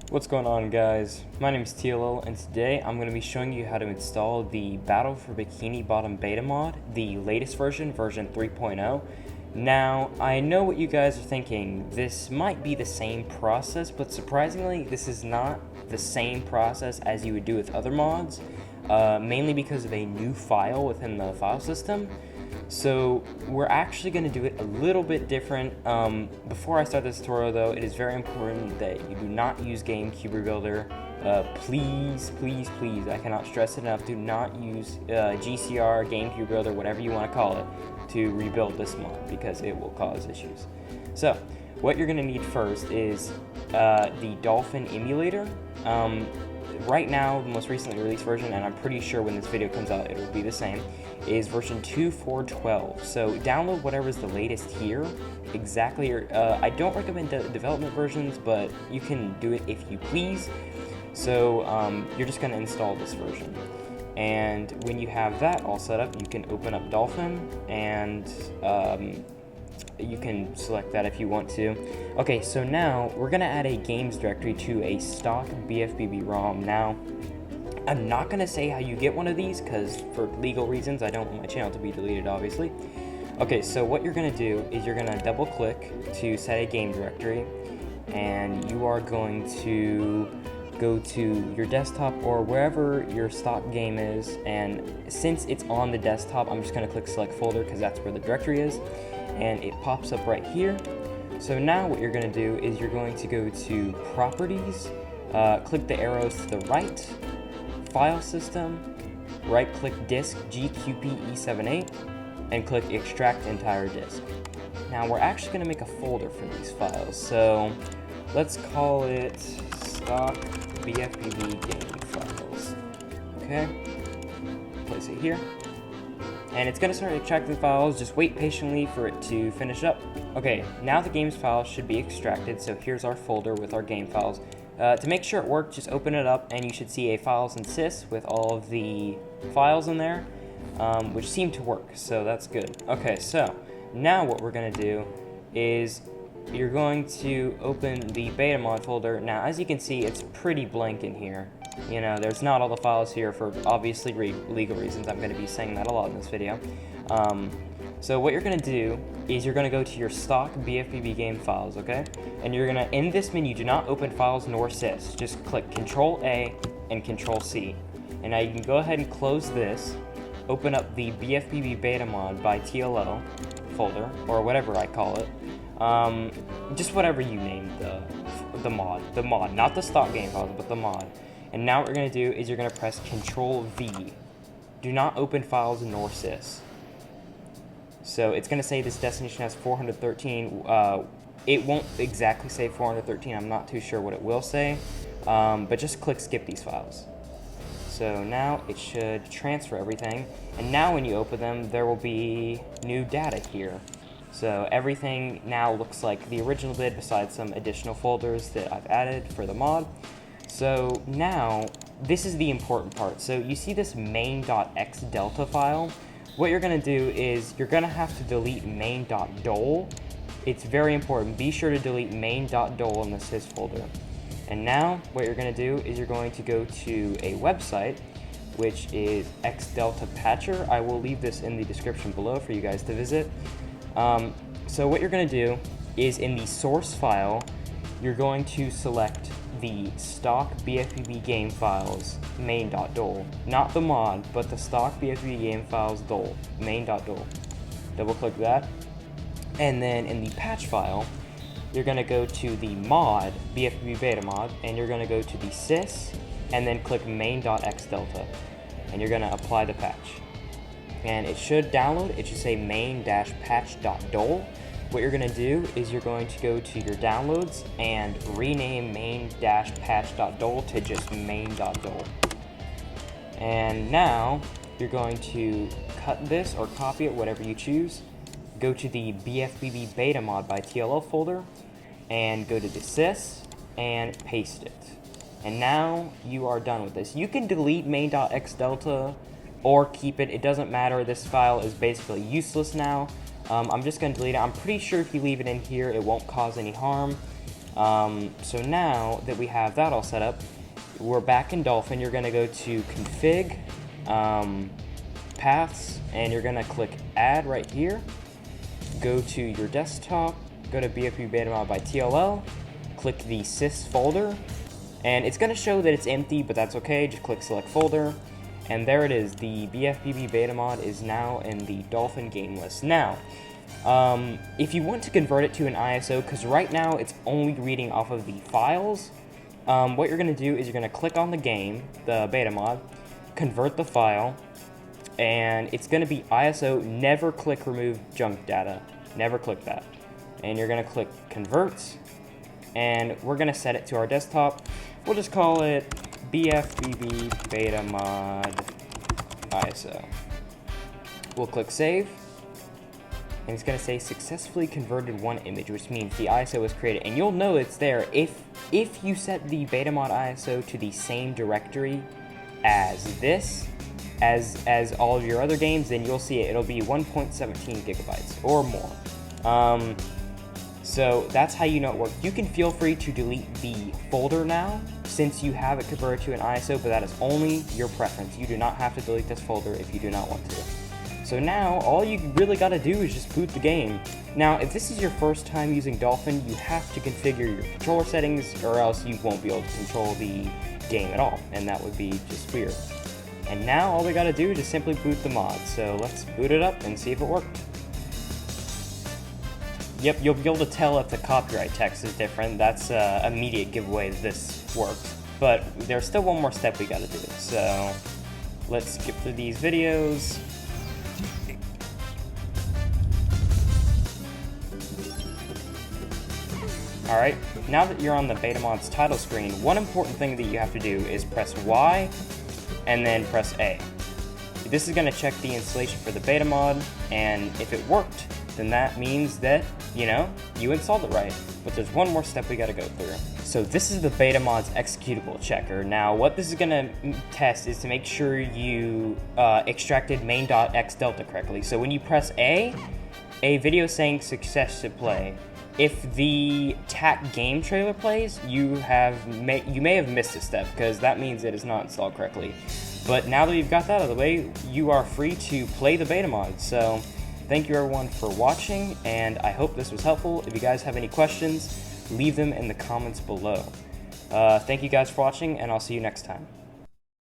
What's going on, guys? My name is TLL, and today I'm going to be showing you how to install the Battle for Bikini Bottom Beta Mod, the latest version, version 3.0. Now, I know what you guys are thinking. This might be the same process, but surprisingly, this is not the same process as you would do with other mods, mainly because of a new file within the file system. So we're actually going to do it a little bit different. Before I start this tutorial though, it is very important that you do not use GameCube Rebuilder. Please, I cannot stress it enough, do not use GCR, GameCube Rebuilder, whatever you want to call it, to rebuild this mod because it will cause issues. So what you're going to need first is the Dolphin Emulator. Right now, the most recently released version, and I'm pretty sure when this video comes out it will be the same, is version 2.4.12. So download whatever's the latest here. Exactly, I don't recommend development versions, but you can do it if you please. So you're just going to install this version. And when you have that all set up, you can open up Dolphin, and you can select that if you want to. Okay, so now we're going to add a games directory to a stock BfBB ROM. Now, I'm not going to say how you get one of these because for legal reasons I don't want my channel to be deleted, obviously. Okay, so what you're going to do is you're going to double click to set a game directory, and you are going to go to your desktop or wherever your stock game is, and since it's on the desktop, I'm just going to click select folder because that's where the directory is, and it pops up right here. So now what you're going to do is you're going to go to properties, click the arrows to the right, file system, right click disk GQP-E78, and click extract entire disk. Now we're actually going to make a folder for these files, so let's call it stock BfBB game files. Okay, place it here, and it's going to start extracting files. Just wait patiently for it to finish up. Okay, now the games file should be extracted, so here's our folder with our game files. To make sure it works, just open it up and you should see a files and sys with all of the files in there, which seem to work, so that's good. Okay, so now what we're going to do is you're going to open the beta mod folder. Now, as you can see, it's pretty blank in here. You know, there's not all the files here for obviously legal reasons. I'm going to be saying that a lot in this video. So what you're going to do is you're going to go to your stock BfBB game files, okay? And you're going to, in this menu, do not open files nor sys. Just click Control-A and Control-C. And now you can go ahead and close this, open up the BfBB Beta Mod by TLL folder, or whatever I call it. Just whatever you name the mod, not the stock game files, but the mod. And now what you're going to do is you're going to press Control-V. Do not open files nor sys. So it's going to say this destination has 413. It won't exactly say 413. I'm not too sure what it will say, but just click skip these files. So now it should transfer everything, and now when you open them, there will be new data here. So everything now looks like the original did, besides some additional folders that I've added for the mod. So now, this is the important part. So you see this main.xdelta file? What you're going to do is you're going to have to delete main.dol. It's very important. Be sure to delete main.dol in the sys folder. And now what you're going to do is you're going to go to a website, which is xdelta patcher. I will leave this in the description below for you guys to visit. So what you're going to do is in the source file, you're going to select the stock BfBB game files main.dol, not the mod, but the stock BfBB game files dol, main.dol. Double click that, and then in the patch file, you're going to go to the mod, BfBB Beta Mod, and you're going to go to the sys, and then click main.xdelta, and you're going to apply the patch. And it should download. It should say main-patch.dol. What you're going to do is you're going to go to your downloads and rename main-patch.dol to just main.dol. And now you're going to cut this or copy it, whatever you choose. Go to the BfBB Beta Mod by TLL folder and go to the sys and paste it. And now you are done with this. You can delete main.xdelta or keep it. It doesn't matter. This file is basically useless now. I'm just going to delete it. I'm pretty sure if you leave it in here, it won't cause any harm. So now that we have that all set up, we're back in Dolphin. You're gonna go to config, paths, and you're gonna click add right here. Go to your desktop, go to BfBB Beta Mod by TLL, click the sys folder, and it's gonna show that it's empty, but that's okay. Just click select folder, and there it is. The BfBB Beta Mod is now in the Dolphin game list. Now, if you want to convert it to an ISO, because right now it's only reading off of the files, what you're going to do is you're going to click on the game, the beta mod, convert the file, and it's going to be ISO. Never click remove junk data. Never click that. And you're going to click convert, and we're going to set it to our desktop. We'll just call it BfBB Beta Mod ISO. We'll click save. And it's going to say successfully converted one image, which means the ISO was created. And you'll know it's there if you set the beta mod ISO to the same directory as this, as all of your other games, then you'll see it. It'll be 1.17 gigabytes or more. So that's how you know it worked. You can feel free to delete the folder now, since you have it converted to an ISO, but that is only your preference. You do not have to delete this folder if you do not want to. So now, all you really gotta do is just boot the game. Now, if this is your first time using Dolphin, you have to configure your controller settings, or else you won't be able to control the game at all, and that would be just weird. And now, all we gotta do is just simply boot the mod. So let's boot it up and see if it worked. Yep, you'll be able to tell if the copyright text is different. That's an immediate giveaway that this worked. But there's still one more step we gotta do. So let's skip through these videos. Alright, now that you're on the beta mod's title screen, one important thing that you have to do is press Y and then press A. This is going to check the installation for the beta mod, and if it worked, then that means that, you installed it right. But there's one more step we got to go through. So this is the beta mod's executable checker. Now what this is going to test is to make sure you extracted main.xdelta correctly. So when you press A video saying success should play. If the TAC game trailer plays, you may have missed a step, because that means it is not installed correctly. But now that you've got that out of the way, you are free to play the beta mod. So thank you everyone for watching, and I hope this was helpful. If you guys have any questions, leave them in the comments below. Thank you guys for watching, and I'll see you next time.